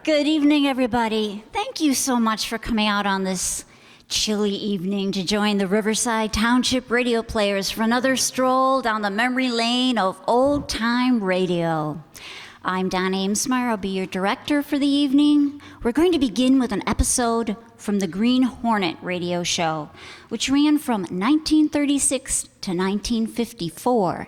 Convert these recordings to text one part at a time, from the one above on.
Good evening, everybody. Thank you so much for coming out on this chilly evening to join the Riverside Township radio players for another stroll down the memory lane of old-time radio. I'm Donna Ameismeier. I'll be your director for the evening. We're going to begin with an episode from the Green Hornet radio show, which ran from 1936 to 1954.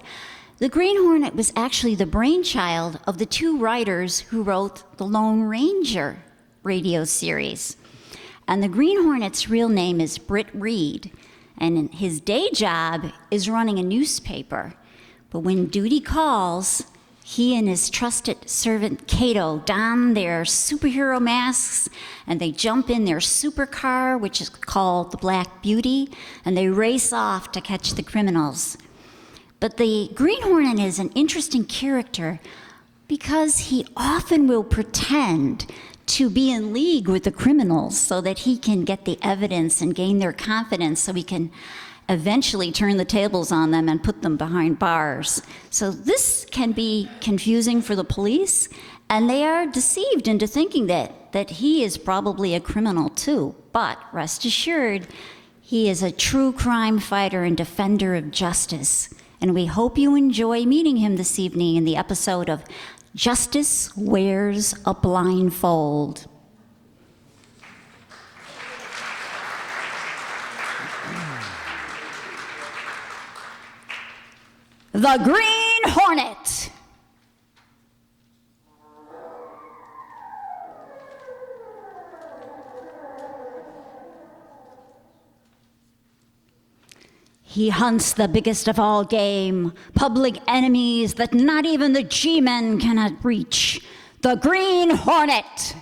The Green Hornet was actually the brainchild of the two writers who wrote the Lone Ranger radio series. And the Green Hornet's real name is Britt Reed, and his day job is running a newspaper. But when duty calls, he and his trusted servant Cato don their superhero masks, and they jump in their supercar, which is called the Black Beauty, and they race off to catch the criminals. But the Green Hornet is an interesting character because he often will pretend to be in league with the criminals so that he can get the evidence and gain their confidence so he can eventually turn the tables on them and put them behind bars. So this can be confusing for the police, and they are deceived into thinking that he is probably a criminal too. But rest assured, he is a true crime fighter and defender of justice. And we hope you enjoy meeting him this evening in the episode of Justice Wears a Blindfold. The Green Hornet. He hunts the biggest of all game, public enemies that not even the G-men cannot reach. The Green Hornet.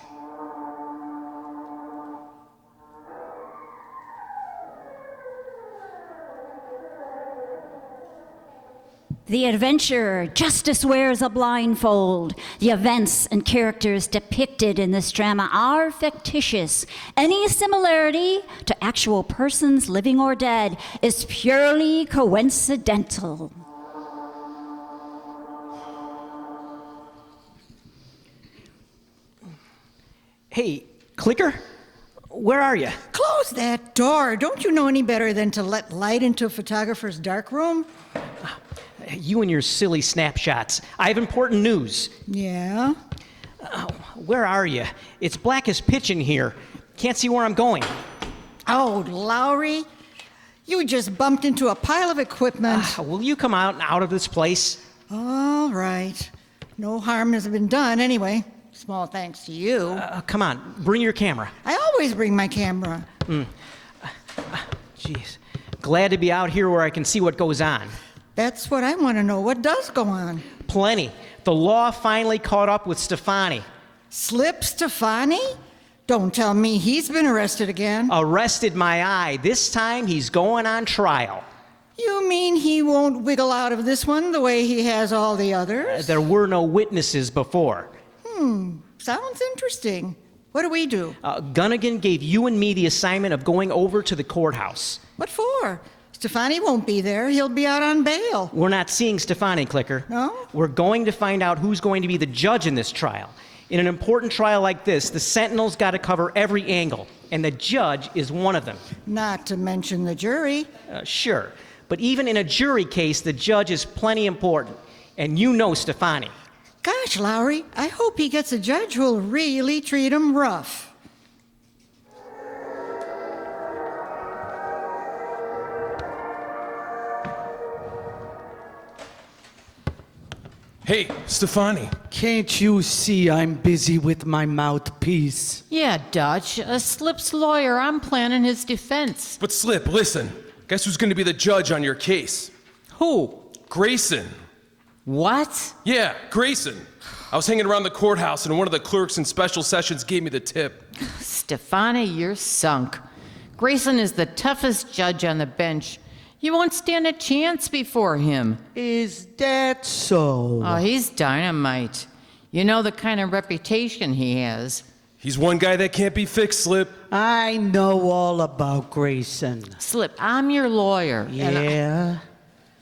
The adventure, Justice Wears a Blindfold. The events and characters depicted in this drama are fictitious. Any similarity to actual persons, living or dead, is purely coincidental. Hey, Clicker, where are you? Close that door. Don't you know any better than to let light into a photographer's darkroom? You and your silly snapshots. I have important news. Yeah? Where are you? It's black as pitch in here. Can't see where I'm going. Oh, Lowry, you just bumped into a pile of equipment. Will you come out of this place? All right. No harm has been done anyway. Small thanks to you. Come on, bring your camera. I always bring my camera. Jeez. Glad to be out here where I can see what goes on. That's what I want to know. What does go on? Plenty. The law finally caught up with Stefani. Slip Stefani? Don't tell me he's been arrested again. Arrested my eye. This time he's going on trial. You mean he won't wiggle out of this one the way he has all the others? There were no witnesses before. Sounds interesting. What do we do? Gunnigan gave you and me the assignment of going over to the courthouse. What for? Stefani won't be there. He'll be out on bail. We're not seeing Stefani, Clicker. No? We're going to find out who's going to be the judge in this trial. In an important trial like this, the Sentinel's got to cover every angle, and the judge is one of them. Not to mention the jury. Sure, but even in a jury case, the judge is plenty important, and you know Stefani. Gosh, Lowry, I hope he gets a judge who'll really treat him rough. Hey, Stefani. Can't you see I'm busy with my mouthpiece? Yeah, Dutch. Slip's lawyer. I'm planning his defense. But Slip, listen. Guess who's going to be the judge on your case? Who? Grayson. What? Yeah, Grayson. I was hanging around the courthouse and one of the clerks in special sessions gave me the tip. Stefani, you're sunk. Grayson is the toughest judge on the bench. You won't stand a chance before him. Is that so? Oh, he's dynamite. You know the kind of reputation he has. He's one guy that can't be fixed, Slip. I know all about Grayson. Slip, I'm your lawyer. Yeah?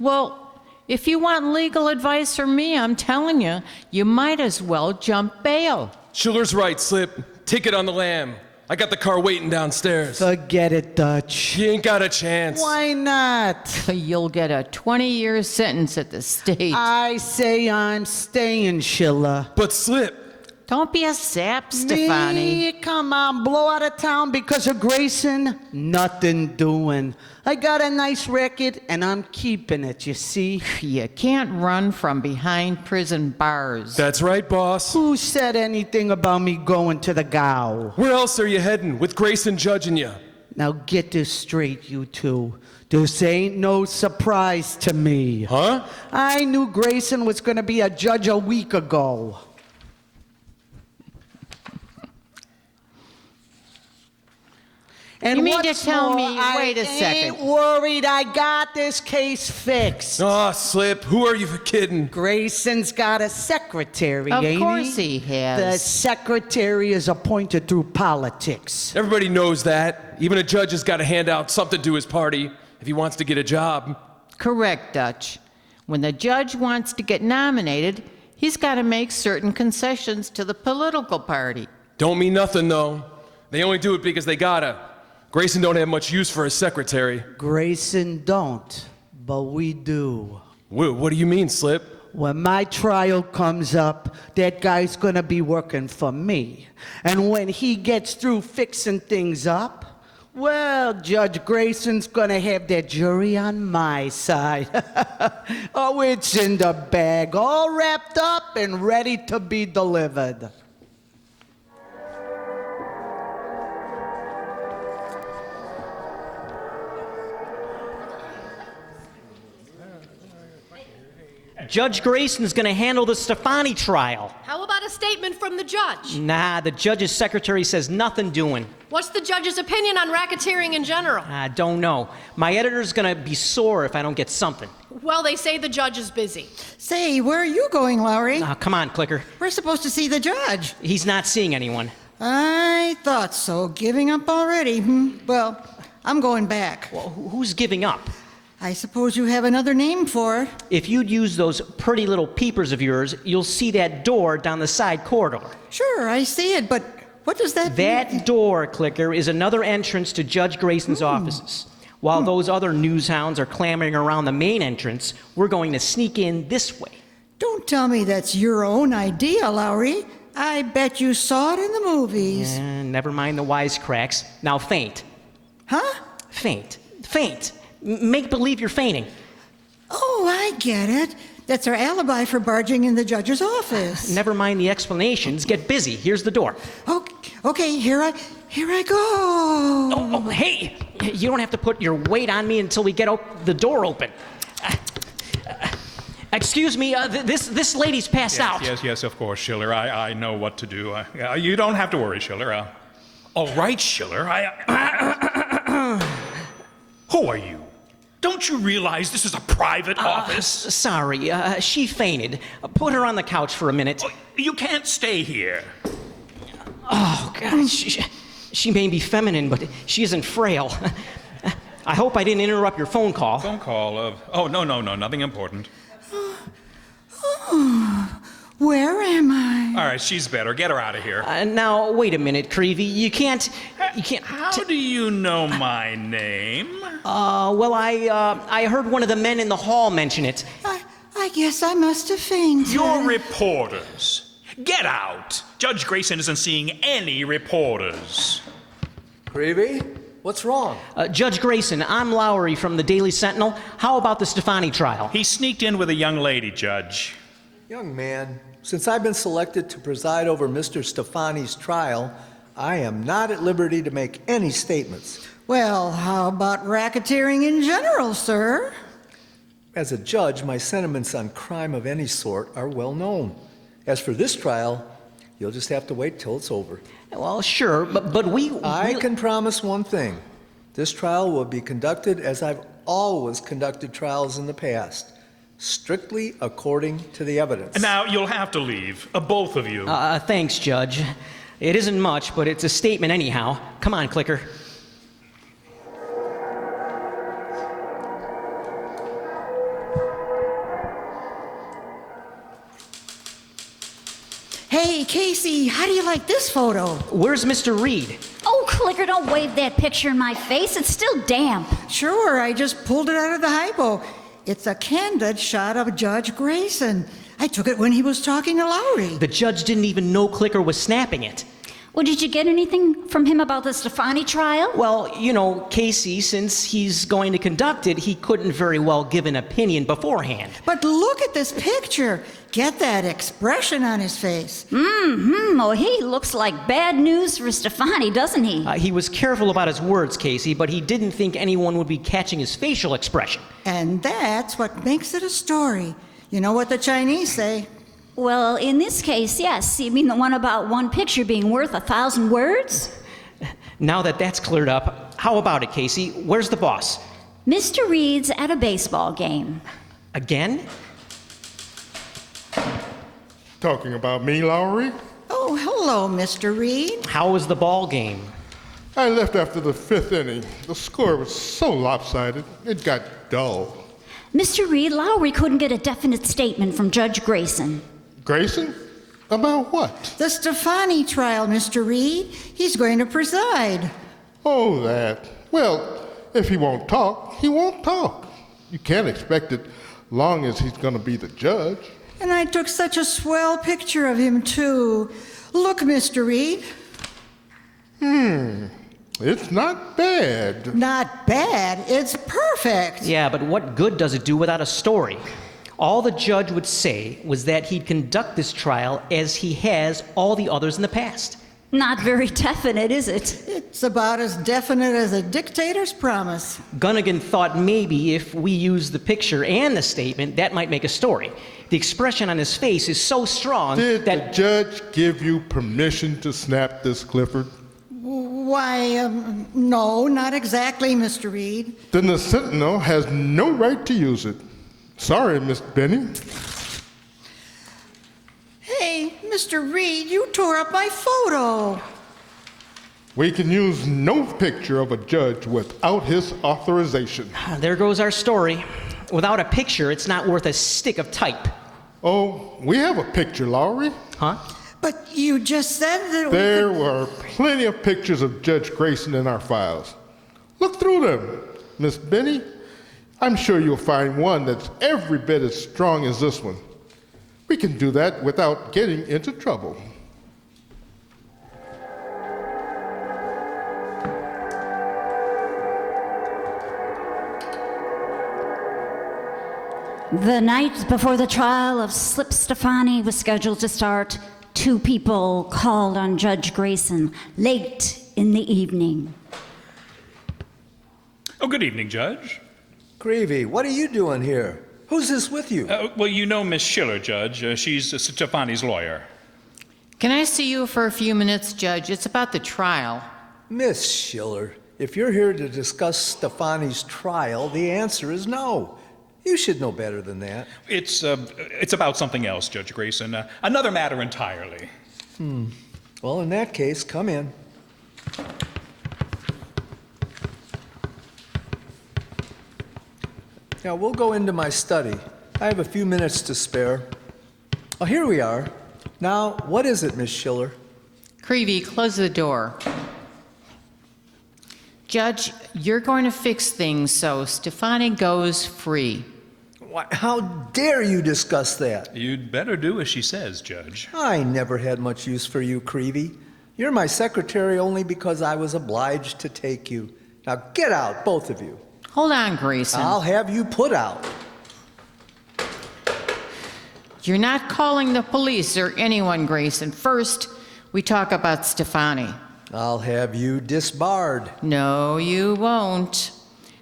Well, if you want legal advice from me, I'm telling you, you might as well jump bail. Schiller's right, Slip. Ticket on the lamb. I got the car waiting downstairs. Forget it, Dutch. You ain't got a chance. Why not? You'll get a 20-year sentence at the state. I say I'm staying, Schiller. But Slip, Don't be a sap, Stefani. Me? Come on, blow out of town because of Grayson? Nothing doing. I got a nice record and I'm keeping it, you see? You can't run from behind prison bars. that's right, boss. Who said anything about me going to the GAO? Where else are you heading with Grayson judging you? Now get this straight, you two. This ain't no surprise to me. Huh? I knew Grayson was gonna be a judge a week ago. And You mean what's to tell more, me- wait a I second. ain't worried. I got this case fixed. Oh, Slip, who are you kidding? Grayson's got a secretary, Of ain't course he has. The secretary is appointed through politics. Everybody knows that. Even a judge has got to hand out something to his party if he wants to get a job. Correct, Dutch. When the judge wants to get nominated, he's got to make certain concessions to the political party. Don't mean nothing, though. They only do it because they gotta. Grayson don't have much use for his secretary. Grayson don't, but we do. What do you mean, Slip? When my trial comes up, that guy's gonna be working for me. And when he gets through fixing things up, well, Judge Grayson's gonna have that jury on my side. Oh, it's in the bag, all wrapped up and ready to be delivered. Judge Grayson's going to handle the Stefani trial. How about a statement from the judge? Nah, the judge's secretary says nothing doing. What's the judge's opinion on racketeering in general? I don't know. My editor's going to be sore if I don't get something. Well, they say the judge is busy. Say, where are you going, Lowry? Come on, Clicker. We're supposed to see the judge. He's not seeing anyone. I thought so. Giving up already. Well, I'm going back. Well, who's giving up? I suppose you have another name for it. If you'd use those pretty little peepers of yours, you'll see that door down the side corridor. Sure, I see it, but what does that mean? That door, Clicker, is another entrance to Judge Grayson's offices. While those other news hounds are clamoring around the main entrance, we're going to sneak in this way. Don't tell me that's your own idea, Lowry. I bet you saw it in the movies. Never mind the wisecracks. Now faint. Huh? Faint. Faint. Make believe you're fainting. Oh, I get it. That's our alibi for barging in the judge's office. Never mind the explanations. Get busy. Here's the door. Okay, here I go. Oh, hey! You don't have to put your weight on me until we get the door open. Excuse me, this lady's passed out. Yes, of course, Schiller. I know what to do. You don't have to worry, Schiller. All right, Schiller. Who are you? Don't you realize this is a private office? Sorry, she fainted. Put her on the couch for a minute. You can't stay here. Oh, God, she may be feminine, but she isn't frail. I hope I didn't interrupt your phone call. Phone call of... Oh, no, nothing important. Where am I? All right, she's better. Get her out of here. Now, wait a minute, Creevy. You can't... How do you know my name? Well, I heard one of the men in the hall mention it. I guess I must have fainted. You're reporters. Get out. Judge Grayson isn't seeing any reporters. Creevy, what's wrong? Judge Grayson, I'm Lowry from the Daily Sentinel. How about the Stefani trial? He sneaked in with a young lady, Judge. Young man, since I've been selected to preside over Mr. Stefani's trial, I am not at liberty to make any statements. Well, how about racketeering in general, sir? As a judge, my sentiments on crime of any sort are well known. As for this trial, you'll just have to wait till it's over. Well, sure, but I can promise one thing. This trial will be conducted as I've always conducted trials in the past, strictly according to the evidence. Now, you'll have to leave, both of you. Thanks, Judge. It isn't much, but it's a statement anyhow. Come on, Clicker. Hey, case Casey, how do you like this photo? Where's Mr. Reed? Oh, Clicker, don't wave that picture in my face. It's still damp. Sure, I just pulled it out of the hypo. It's a candid shot of Judge Grayson. I took it when he was talking to Lowry. The judge didn't even know Clicker was snapping it. Well, did you get anything from him about the Stefani trial? Well, you know, Casey, since he's going to conduct it, he couldn't very well give an opinion beforehand. But look at this picture. Get that expression on his face. Oh, he looks like bad news for Stefani, doesn't he? He was careful about his words, Casey, but he didn't think anyone would be catching his facial expression. And that's what makes it a story. You know what the Chinese say? Well, in this case, yes. You mean the one about one picture being worth 1,000 words? Now that that's cleared up, how about it, Casey? Where's the boss? Mr. Reed's at a baseball game. Again? Talking about me, Lowry? Oh, hello, Mr. Reed. How was the ball game? I left after the 5th inning. The score was so lopsided, it got dull. Mr. Reed, Lowry couldn't get a definite statement from Judge Grayson. Grayson? About what? The Stefani trial, Mr. Reed. He's going to preside. Oh, that. Well, if he won't talk, he won't talk. You can't expect it long as he's going to be the judge. And I took such a swell picture of him, too. Look, Mr. Reed. It's not bad. Not bad. It's perfect. Yeah, but what good does it do without a story? All the judge would say was that he'd conduct this trial as he has all the others in the past. Not very definite, is it? It's about as definite as a dictator's promise. Gunnigan thought maybe if we use the picture and the statement, that might make a story. The expression on his face is so strong Did that... the judge give you permission to snap this, Clifford? Why, no, not exactly, Mr. Reed. Then the Sentinel has no right to use it. Sorry, Miss Benny. Hey, Mr. Reed, you tore up my photo. We can use no picture of a judge without his authorization. There goes our story. Without a picture, it's not worth a stick of type. Oh, we have a picture, Lowry. Huh? But you just said that There we could... were plenty of pictures of Judge Grayson in our files. Look through them, Miss Benny. I'm sure you'll find one that's every bit as strong as this one. We can do that without getting into trouble. The night before the trial of Slip Stefani was scheduled to start, 2 people called on Judge Grayson late in the evening. Oh, good evening, Judge. Creevy, what are you doing here? Who's this with you? Well, you know Miss Schiller, Judge. She's Stefani's lawyer. Can I see you for a few minutes, Judge? It's about the trial. Miss Schiller, if you're here to discuss Stefani's trial, the answer is no. You should know better than that. It's about something else, Judge Grayson. Another matter entirely. Well, in that case, come in. Now, we'll go into my study. I have a few minutes to spare. Oh, here we are. Now, what is it, Miss Schiller? Creevy, close the door. Judge, you're going to fix things so Stefani goes free. Why, how dare you discuss that? You'd better do as she says, Judge. I never had much use for you, Creevy. You're my secretary only because I was obliged to take you. Now, get out, both of you. Hold on, Grayson. I'll have you put out. You're not calling the police or anyone, Grayson. First, we talk about Stefani. I'll have you disbarred. No, you won't.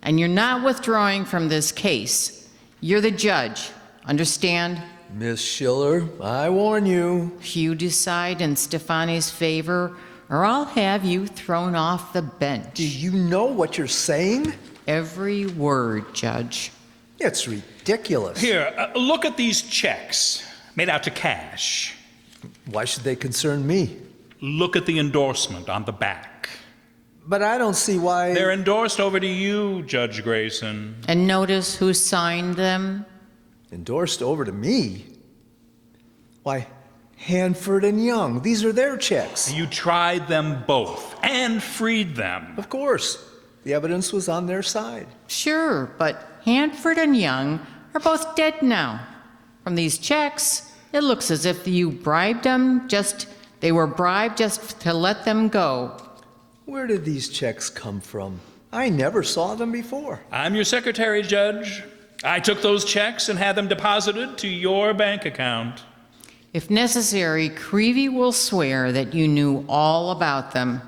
And you're not withdrawing from this case. You're the judge. Understand? Miss Schiller, I warn you. You decide in Stefani's favor, or I'll have you thrown off the bench. Do you know what you're saying? Every word, Judge. It's ridiculous. Here, look at these checks made out to cash. Why should they concern me? Look at the endorsement on the back. But I don't see why... They're endorsed over to you, Judge Grayson. And notice who signed them? Endorsed over to me? Why, Hanford and Young. These are their checks. You tried them both and freed them. Of course. The evidence was on their side. Sure, but Hanford and Young are both dead now. From these checks, it looks as if you bribed them, they were bribed just to let them go. Where did these checks come from? I never saw them before. I'm your secretary, Judge. I took those checks and had them deposited to your bank account. If necessary, Creevy will swear that you knew all about them.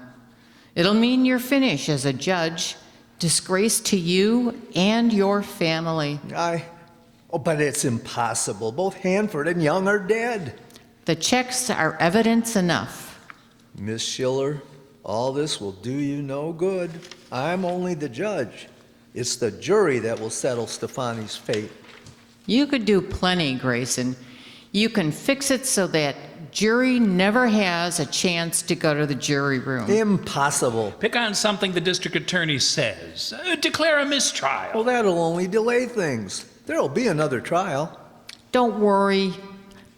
It'll mean you're finished as a judge, disgrace to you and your family. But it's impossible. Both Hanford and Young are dead. The checks are evidence enough. Miss Schiller, all this will do you no good. I'm only the judge. It's the jury that will settle Stefani's fate. You could do plenty, Grayson. You can fix it so that jury never has a chance to go to the jury room. Impossible. Pick on something the district attorney says. Declare a mistrial. Well, that'll only delay things. There'll be another trial. Don't worry.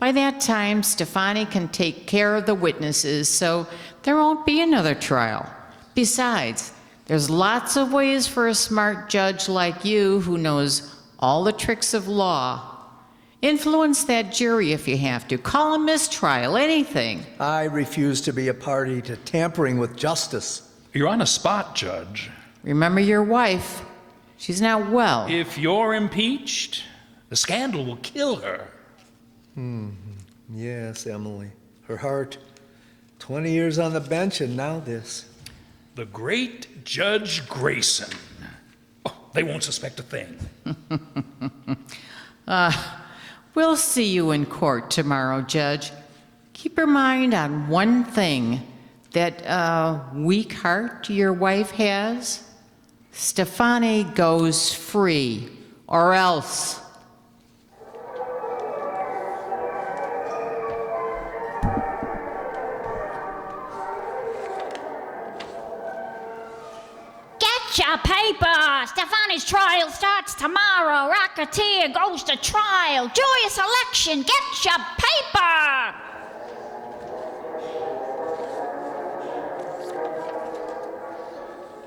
By that time, Stefani can take care of the witnesses, so there won't be another trial. Besides, there's lots of ways for a smart judge like you who knows all the tricks of law. Influence that jury if you have to. Call a mistrial, anything. I refuse to be a party to tampering with justice. You're on a spot, Judge. Remember your wife. She's not well. If you're impeached, the scandal will kill her. Yes, Emily. Her heart. 20 years on the bench and now this. The great Judge Grayson. Oh, they won't suspect a thing. We'll see you in court tomorrow, Judge. Keep your mind on one thing. That weak heart your wife has. Stefani goes free, or else. Get your paper! Stefani's trial starts tomorrow. Racketeer goes to trial. Joyous election. Get your paper!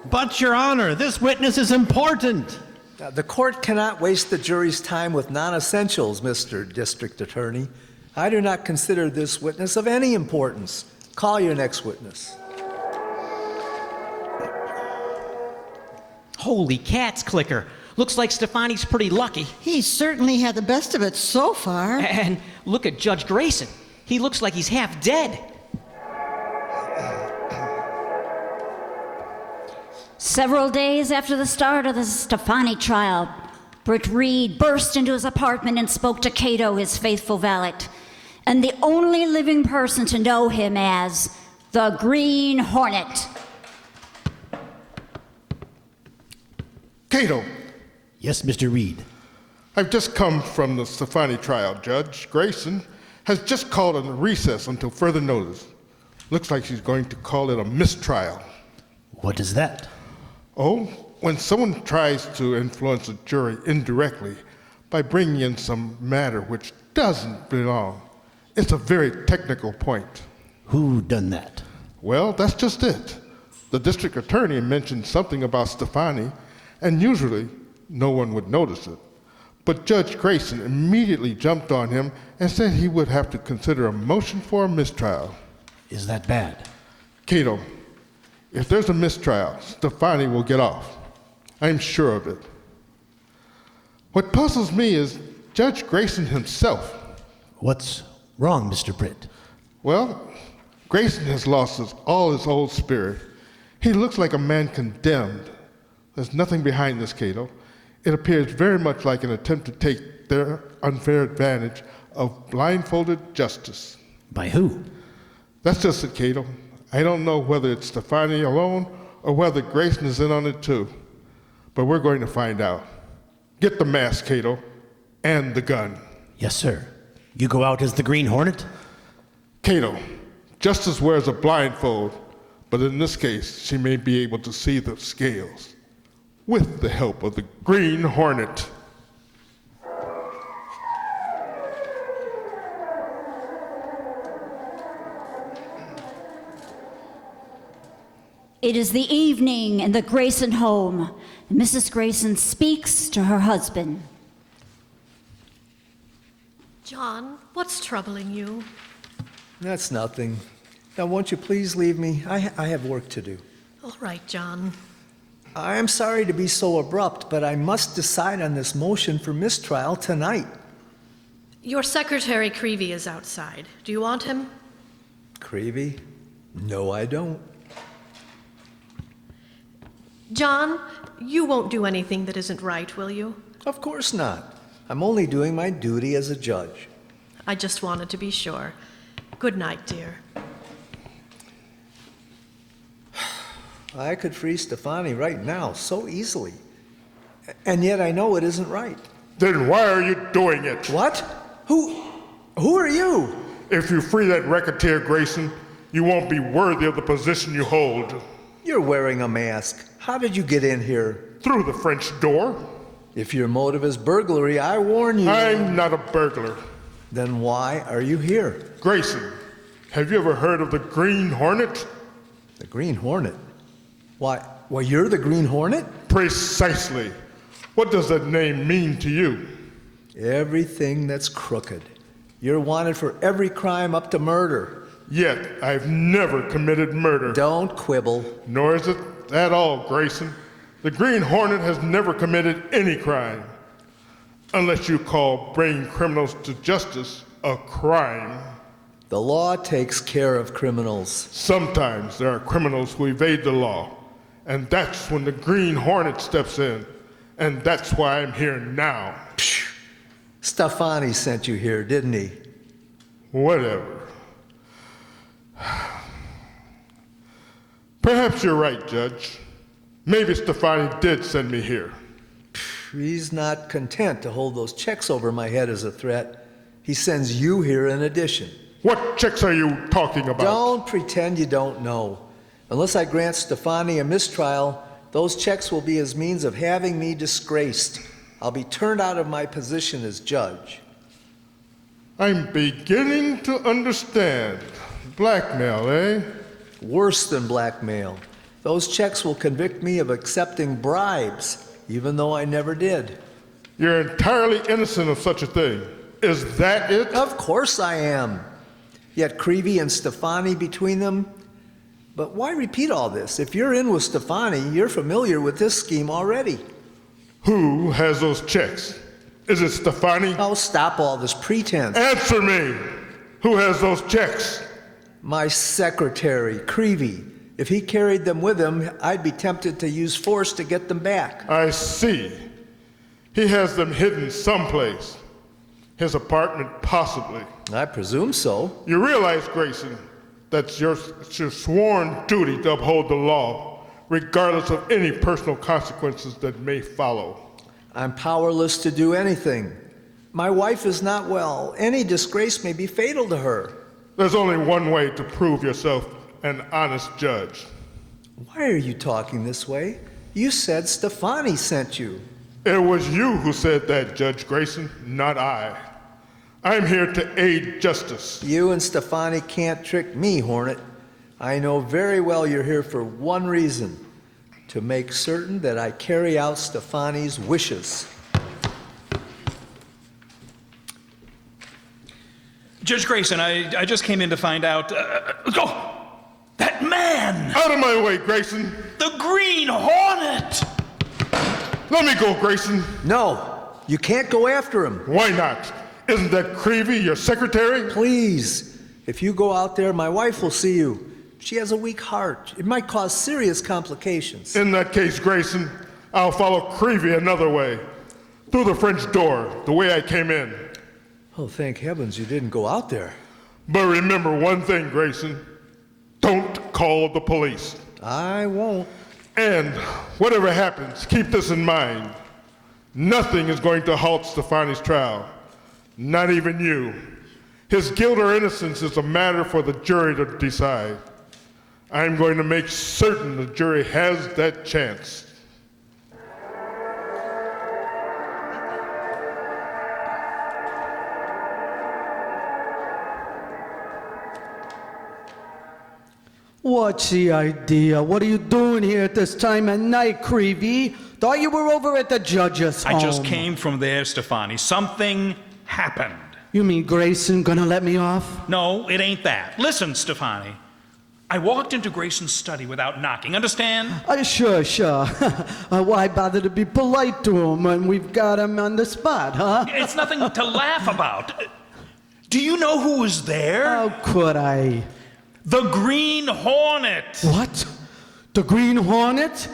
But, Your Honor, this witness is important. The court cannot waste the jury's time with non-essentials, Mr. District Attorney. I do not consider this witness of any importance. Call your next witness. Holy cats, Clicker. Looks like Stefani's pretty lucky. He certainly had the best of it so far. And look at Judge Grayson. He looks like he's half dead. Several days after the start of the Stefani trial, Britt Reed burst into his apartment and spoke to Cato, his faithful valet, and the only living person to know him as the Green Hornet. Cato, Yes, Mr. Reed. I've just come from the Stefani trial. Judge Grayson has just called a recess until further notice. Looks like she's going to call it a mistrial. What is that? Oh, when someone tries to influence a jury indirectly by bringing in some matter which doesn't belong, it's a very technical point. Who done that? Well, that's just it. The district attorney mentioned something about Stefani, and usually no one would notice it. But Judge Grayson immediately jumped on him and said he would have to consider a motion for a mistrial. Is that bad? Cato, if there's a mistrial, Stefani will get off. I'm sure of it. What puzzles me is Judge Grayson himself. What's wrong, Mr. Britt? Well, Grayson has lost all his old spirit. He looks like a man condemned. There's nothing behind this, Cato. It appears very much like an attempt to take their unfair advantage of blindfolded justice. By who? That's just it, Cato. I don't know whether it's Stefani alone or whether Grayson is in on it too. But we're going to find out. Get the mask, Cato, and the gun. Yes, sir. You go out as the Green Hornet? Cato, justice wears a blindfold, but in this case, she may be able to see the scales with the help of the Green Hornet. It is the evening in the Grayson home. Mrs. Grayson speaks to her husband. John, what's troubling you? That's nothing. Now, won't you please leave me? I have work to do. All right, John. I am sorry to be so abrupt, but I must decide on this motion for mistrial tonight. Your secretary, Creevy, is outside. Do you want him? Creevy? No, I don't. John, you won't do anything that isn't right, will you? Of course not. I'm only doing my duty as a judge. I just wanted to be sure. Good night, dear. I could free Stefani right now so easily. And yet I know it isn't right. Then why are you doing it? What? Who are you? If you free that racketeer, Grayson, you won't be worthy of the position you hold. You're wearing a mask. How did you get in here? Through the French door. If your motive is burglary, I warn you. I'm not a burglar. Then why are you here? Grayson, have you ever heard of the Green Hornet? The Green Hornet? Why, you're the Green Hornet? Precisely. What does that name mean to you? Everything that's crooked. You're wanted for every crime up to murder. Yet, I've never committed murder. Don't quibble. Nor is it at all, Grayson. The Green Hornet has never committed any crime. Unless you call bringing criminals to justice a crime. The law takes care of criminals. Sometimes there are criminals who evade the law. And that's when the Green Hornet steps in. And that's why I'm here now. Psh! Stefani sent you here, didn't he? Whatever. Perhaps you're right, Judge. Maybe Stefani did send me here. He's not content to hold those checks over my head as a threat. He sends you here in addition. What checks are you talking about? Don't pretend you don't know. Unless I grant Stefani a mistrial, those checks will be his means of having me disgraced. I'll be turned out of my position as judge. I'm beginning to understand. Blackmail, eh? Worse than blackmail. Those checks will convict me of accepting bribes, even though I never did. You're entirely innocent of such a thing. Is that it? Of course I am. Yet Creevy and Stefani between them. But why repeat all this? If you're in with Stefani, you're familiar with this scheme already. Who has those checks? Is it Stefani? Oh, stop all this pretense. Answer me! Who has those checks? My secretary, Creevy. If he carried them with him, I'd be tempted to use force to get them back. I see. He has them hidden someplace. His apartment, possibly. I presume so. You realize, Grayson, that's your sworn duty to uphold the law, regardless of any personal consequences that may follow. I'm powerless to do anything. My wife is not well. Any disgrace may be fatal to her. There's only one way to prove yourself an honest judge. Why are you talking this way? You said Stefani sent you. It was you who said that, Judge Grayson, not I. I'm here to aid justice. You and Stefani can't trick me, Hornet. I know very well you're here for one reason, to make certain that I carry out Stefani's wishes. Judge Grayson, I just came in to find out. That man! Out of my way, Grayson! The Green Hornet! Let me go, Grayson. No, you can't go after him. Why not? Isn't that Creevy, your secretary? Please, if you go out there, my wife will see you. She has a weak heart. It might cause serious complications. In that case, Grayson, I'll follow Creevy another way. Through the French door, the way I came in. Oh, thank heavens you didn't go out there. But remember one thing, Grayson. Don't call the police. I won't. And whatever happens, keep this in mind. Nothing is going to halt Stefani's trial. Not even you. His guilt or innocence is a matter for the jury to decide. I'm going to make certain the jury has that chance. What's the idea? What are you doing here at this time of night, Creevy? Thought you were over at the judge's home. I just came from there, Stefani. Something happened. You mean Grayson gonna let me off? No, it ain't that. Listen, Stefani. I walked into Grayson's study without knocking, understand? Sure. Why bother to be polite to him when we've got him on the spot, huh? It's nothing to laugh about. Do you know who was there? How could I? The Green Hornet. What? The Green Hornet?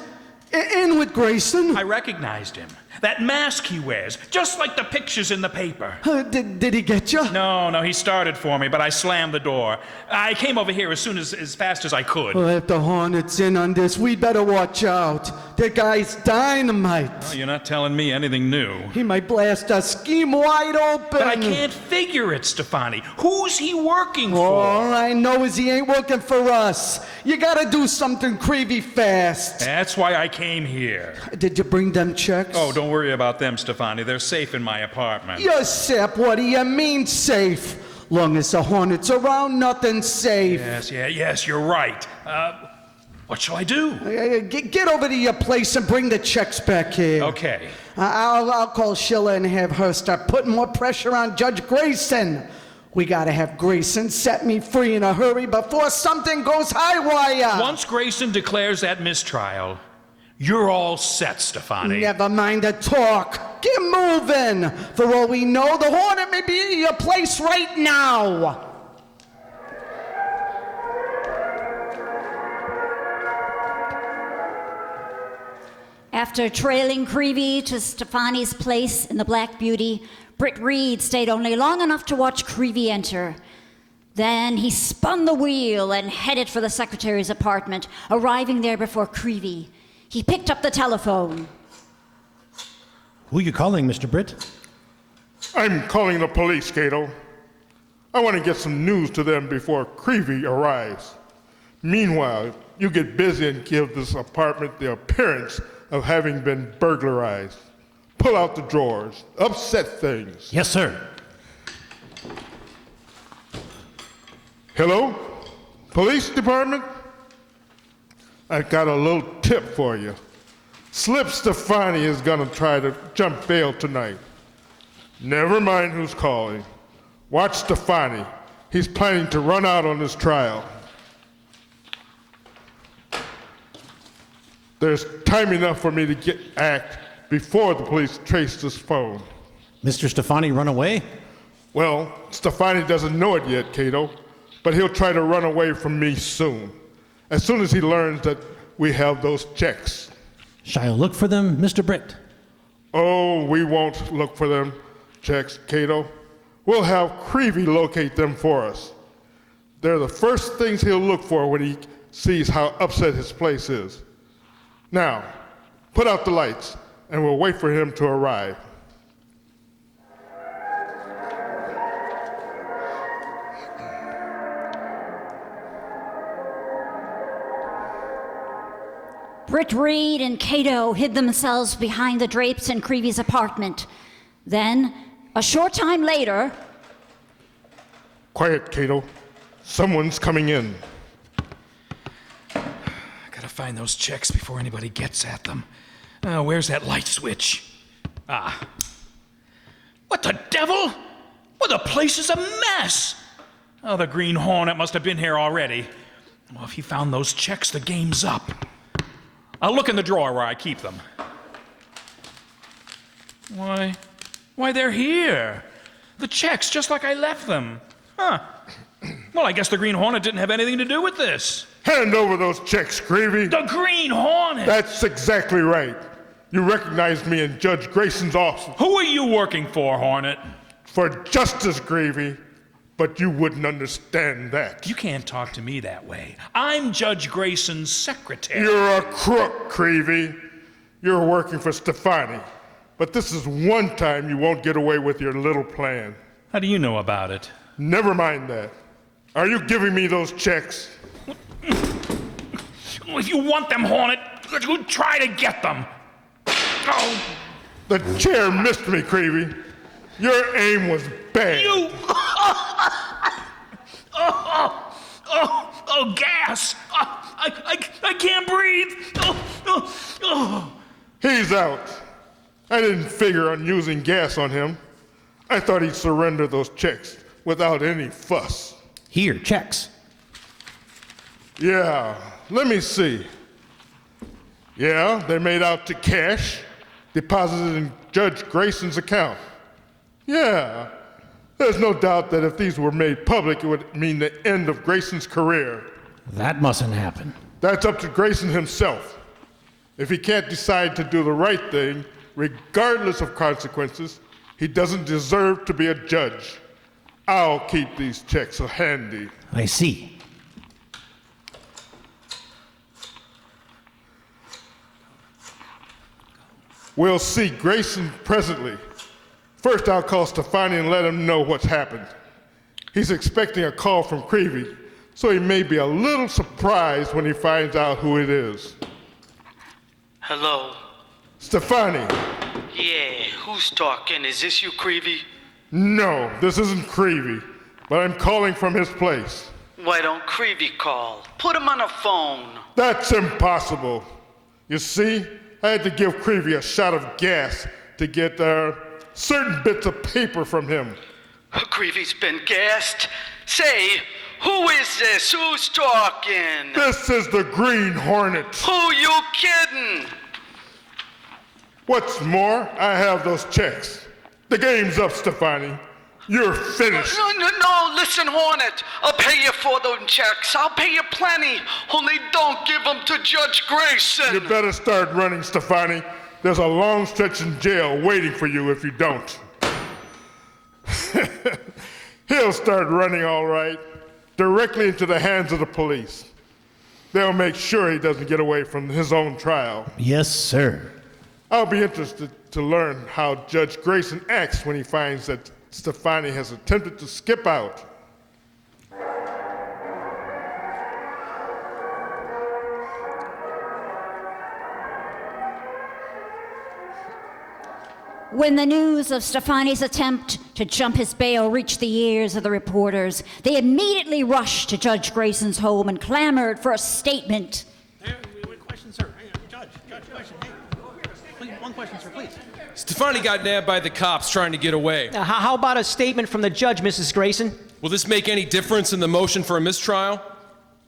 In with Grayson? I recognized him. That mask he wears, just like the pictures in the paper. Did he get you? No, he started for me, but I slammed the door. I came over here as fast as I could. Well, if the Hornet's in on this, we'd better watch out. That guy's dynamite. Well, you're not telling me anything new. He might blast a scheme wide open. But I can't figure it, Stefani. Who's he working for? All I know is he ain't working for us. You gotta do something Creevy fast. That's why I came here. Did you bring them checks? Oh, don't worry about them, Stefani. They're safe in my apartment. You're safe. What do you mean safe? Long as the Hornet's around, nothing's safe. Yes, you're right. What shall I do? Get over to your place and bring the checks back here. Okay. I'll call Sheila and have her start putting more pressure on Judge Grayson. We gotta have Grayson set me free in a hurry before something goes haywire. Once Grayson declares that mistrial, you're all set, Stefani. Never mind the talk. Get moving. For all we know, the Hornet may be in your place right now. After trailing Creevy to Stefani's place in the Black Beauty, Britt Reed stayed only long enough to watch Creevy enter. Then he spun the wheel and headed for the secretary's apartment, arriving there before Creevy. He picked up the telephone. Who are you calling, Mr. Britt? I'm calling the police, Cato. I want to get some news to them before Creevy arrives. Meanwhile, you get busy and give this apartment the appearance of having been burglarized. Pull out the drawers, upset things. Yes, sir. Hello? Police department? I've got a little tip for you. Slip Stefani is gonna try to jump bail tonight. Never mind who's calling. Watch Stefani. He's planning to run out on this trial. There's time enough for me to act before the police trace this phone. Mr. Stefani run away? Well, Stefani doesn't know it yet, Cato, but he'll try to run away from me soon as he learns that we have those checks. Shall I look for them, Mr. Britt? Oh, we won't look for them checks, Cato. We'll have Creevy locate them for us. They're the first things he'll look for when he sees how upset his place is. Now, put out the lights, and we'll wait for him to arrive. Britt Reed and Cato hid themselves behind the drapes in Creevy's apartment. Then, a short time later... Quiet, Cato. Someone's coming in. Gotta find those checks before anybody gets at them. Where's that light switch? What the devil? Well, the place is a mess. Oh, the Green Hornet must have been here already. Well, if he found those checks, the game's up. I'll look in the drawer where I keep them. Why, they're here. The checks, just like I left them. Huh. Well, I guess the Green Hornet didn't have anything to do with this. Hand over those checks, Creevy. The Green Hornet! That's exactly right. You recognized me in Judge Grayson's office. Who are you working for, Hornet? For justice, Creevy. But you wouldn't understand that. You can't talk to me that way. I'm Judge Grayson's secretary. You're a crook, Creevy. You're working for Stefani. But this is one time you won't get away with your little plan. How do you know about it? Never mind that. Are you giving me those checks? If you want them, Hornet, you try to get them. Oh. The chair missed me, Creevy. Your aim was bad. You... Oh, gas! He's out. I didn't figure on using gas on him. I thought he'd surrender those checks without any fuss. Here, checks. Yeah, let me see. Yeah, they made out to cash, deposited in Judge Grayson's account. Yeah, there's no doubt that if these were made public, it would mean the end of Grayson's career. That mustn't happen. That's up to Grayson himself. If he can't decide to do the right thing, regardless of consequences, he doesn't deserve to be a judge. I'll keep these checks handy. I see. We'll see Grayson presently. First, I'll call Stefani and let him know what's happened. He's expecting a call from Creevy, so he may be a little surprised when he finds out who it is. Hello? Stefani. Yeah, who's talking? Is this you, Creevy? No, this isn't Creevy, but I'm calling from his place. Why don't Creevy call? Put him on a phone. That's impossible. You see, I had to give Creevy a shot of gas to get certain bits of paper from him. Creevy's been gassed. Say, who is this? Who's talking? This is the Green Hornet. Who you kidding? What's more, I have those checks. The game's up, Stefani. You're finished. No, listen, Hornet. I'll pay you for them checks. I'll pay you plenty. Only don't give them to Judge Grayson. You better start running, Stefani. There's a long stretch in jail waiting for you if you don't. He'll start running all right, directly into the hands of the police. They'll make sure he doesn't get away from his own trial. Yes, sir. I'll be interested to learn how Judge Grayson acts when he finds that Stefani has attempted to skip out. When the news of Stefani's attempt to jump his bail reached the ears of the reporters, they immediately rushed to Judge Grayson's home and clamored for a statement. Question, sir. Judge, question. Hey, please, one question, sir, please. Stefani got nabbed by the cops trying to get away. How about a statement from the judge, Mrs. Grayson? Will this make any difference in the motion for a mistrial?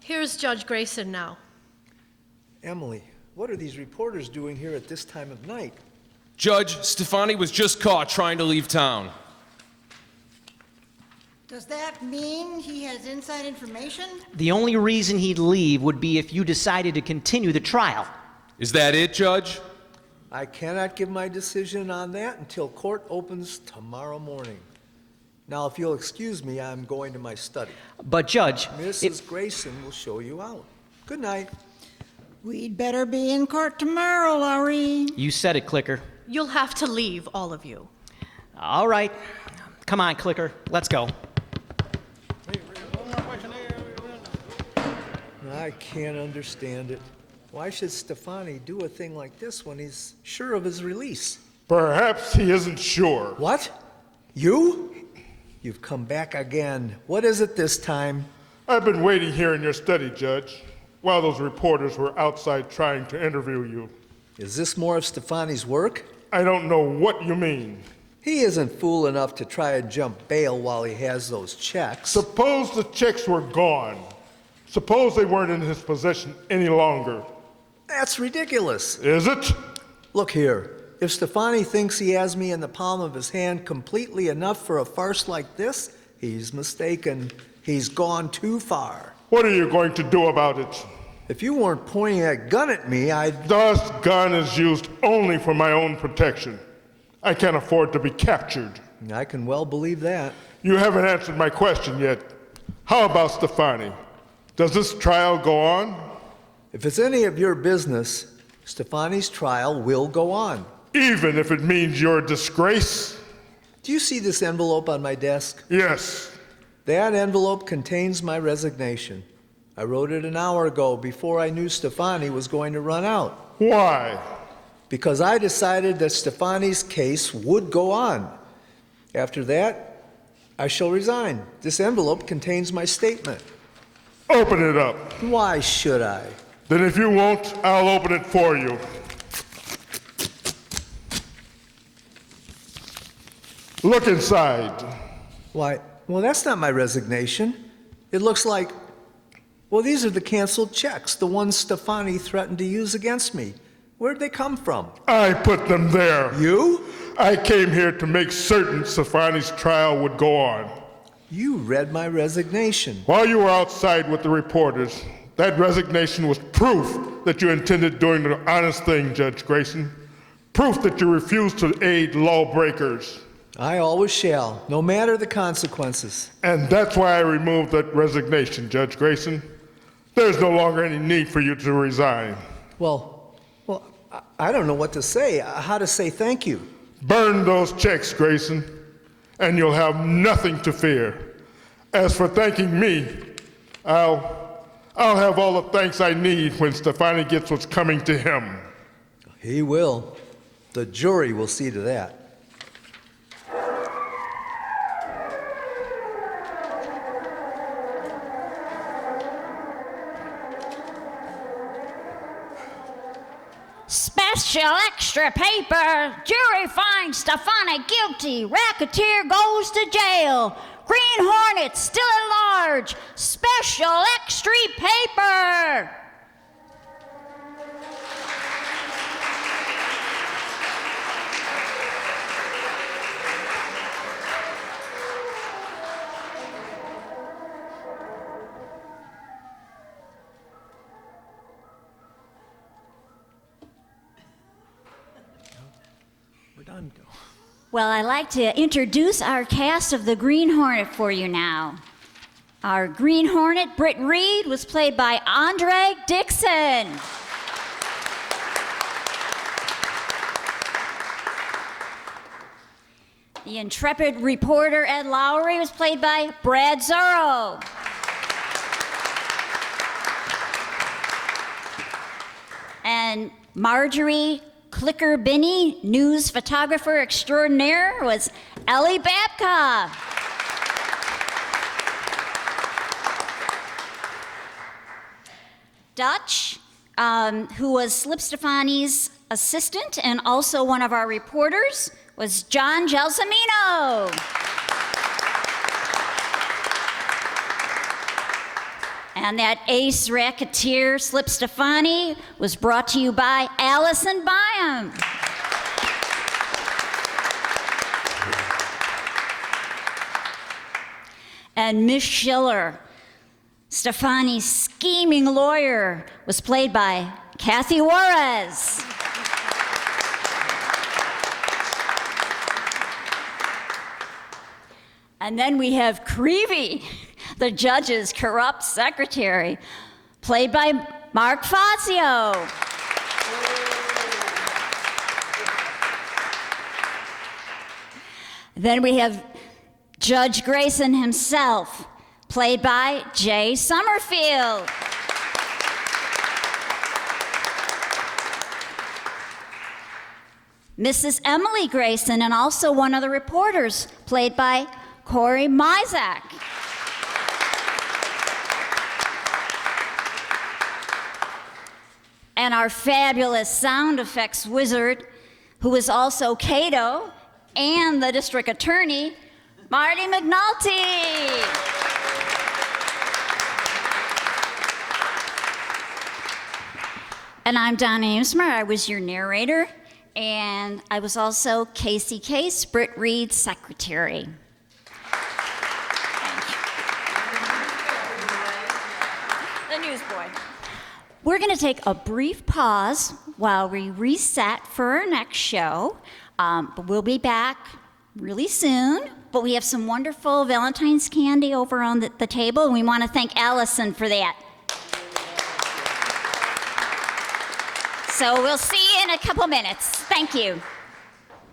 Here's Judge Grayson now. Emily, what are these reporters doing here at this time of night? Judge, Stefani was just caught trying to leave town. Does that mean he has inside information? The only reason he'd leave would be if you decided to continue the trial. Is that it, Judge? I cannot give my decision on that until court opens tomorrow morning. Now, if you'll excuse me, I'm going to my study. But, Judge... Mrs. Grayson will show you out. Good night. We'd better be in court tomorrow, Laurie. You said it, Clicker. You'll have to leave, all of you. All right. Come on, Clicker. Let's go. I can't understand it. Why should Stefani do a thing like this when he's sure of his release? Perhaps he isn't sure. What? You? You've come back again. What is it this time? I've been waiting here in your study, Judge, while those reporters were outside trying to interview you. Is this more of Stefani's work? I don't know what you mean. He isn't fool enough to try and jump bail while he has those checks. Suppose the checks were gone. Suppose they weren't in his possession any longer. That's ridiculous. Is it? Look here. If Stefani thinks he has me in the palm of his hand completely enough for a farce like this, he's mistaken. He's gone too far. What are you going to do about it? If you weren't pointing that gun at me, I'd... This gun is used only for my own protection. I can't afford to be captured. I can well believe that. You haven't answered my question yet. How about Stefani? Does this trial go on? If it's any of your business, Stefani's trial will go on. Even if it means your disgrace? Do you see this envelope on my desk? Yes. That envelope contains my resignation. I wrote it an hour ago before I knew Stefani was going to run out. Why? Because I decided that Stefani's case would go on. After that, I shall resign. This envelope contains my statement. Open it up. Why should I? Then if you won't, I'll open it for you. Look inside. Why, well, that's not my resignation. It looks like, well, these are the canceled checks, the ones Stefani threatened to use against me. Where'd they come from? I put them there. You? I came here to make certain Stefani's trial would go on. You read my resignation. While you were outside with the reporters, that resignation was proof that you intended doing the honest thing, Judge Grayson. Proof that you refused to aid lawbreakers. I always shall, no matter the consequences. And that's why I removed that resignation, Judge Grayson. There's no longer any need for you to resign. Well, I don't know what to say, how to say thank you. Burn those checks, Grayson, and you'll have nothing to fear. As for thanking me, I'll have all the thanks I need when Stefani gets what's coming to him. He will. The jury will see to that. Special extra paper. Jury finds Stefani guilty. Racketeer goes to jail. Green Hornet still at large. Special extra paper. Well, I'd like to introduce our cast of the Green Hornet for you now. Our Green Hornet, Britt Reed, was played by Andre Dixon. The intrepid reporter, Ed Lowry, was played by Brad Zorro. And Marjorie Clicker Binney, news photographer extraordinaire, was Ellie Babka. Dutch, who was Slip Stefani's assistant and also one of our reporters, was John Gelsomino. And that ace racketeer, Slip Stefani, was brought to you by Allison Byam. And Miss Schiller, Stefani's scheming lawyer, was played by Kathy Juarez. And then we have Creevy, the judge's corrupt secretary, played by Mark Fazio. Then we have Judge Grayson himself, played by Jay Summerfield. Mrs. Emily Grayson, and also one of the reporters, played by Corey Mizak. And our fabulous sound effects wizard, who is also Cato and the district attorney, Marty McNulty. And I'm Donna Ameismeier. I was your narrator, and I was also Casey Case, Britt Reed's secretary. The newsboy. We're going to take a brief pause while we reset for our next show. But we'll be back really soon. But we have some wonderful Valentine's candy over on the table, and we want to thank Allison for that. So we'll see you in a couple minutes. Thank you.